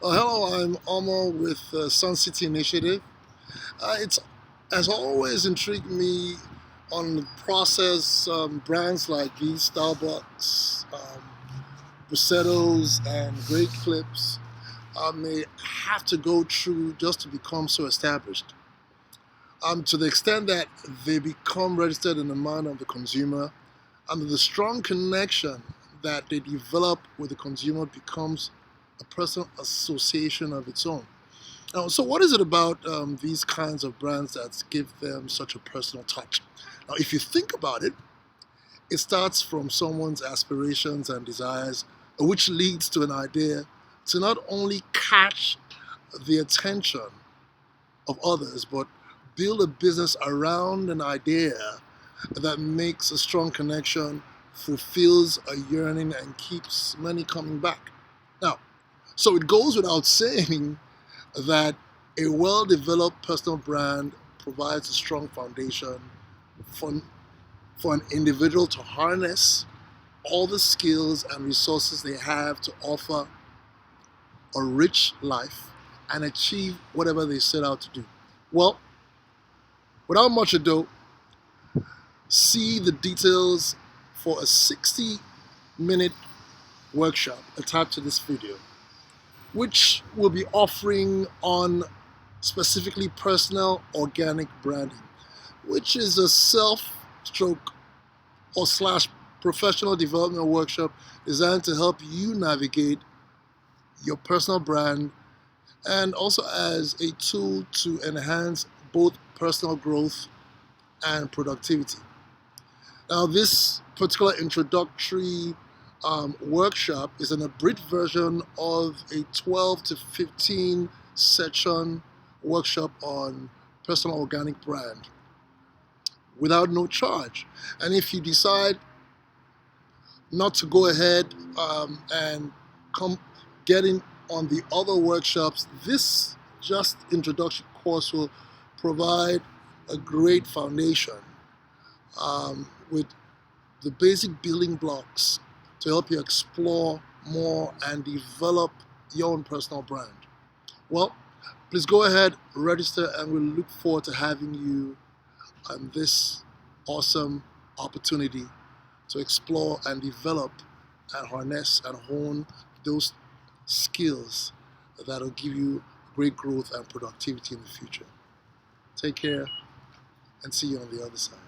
Hello, I'm Omo with Sun City Initiative. It's has always intrigued me on the process. Brands like these, Starbucks, Brisettos, and Great Clips may have to go through just to become so established. To the extent that they become registered in the mind of the consumer, and the strong connection that they develop with the consumer becomes a personal association of its own. Now, so what is it about these kinds of brands that give them such a personal touch? Now, if you think about it, it starts from someone's aspirations and desires, which leads to an idea to not only catch the attention of others, but build a business around an idea that makes a strong connection, fulfills a yearning, and keeps many coming back. Now, so it goes without saying that a well-developed personal brand provides a strong foundation for, for an individual to harness all the skills and resources they have to offer a rich life and achieve whatever they set out to do. Well, without much ado, see the details for a 60-minute workshop attached to this video, which will be offering on specifically personal organic branding, which is a self-stroke or slash professional development workshop designed to help you navigate your personal brand and also as a tool to enhance both personal growth and productivity. Now, this particular introductory workshop is an abridged version of a 12 to 15 session workshop on personal organic brand without no charge. And if you decide not to go ahead and come getting on the other workshops, this just introduction course will provide a great foundation with the basic building blocks to help you explore more and develop your own personal brand. Well, please go ahead, register, and we'll look forward to having you on this awesome opportunity to explore and develop and harness and hone those skills that will give you great growth and productivity in the future. Take care and see you on the other side.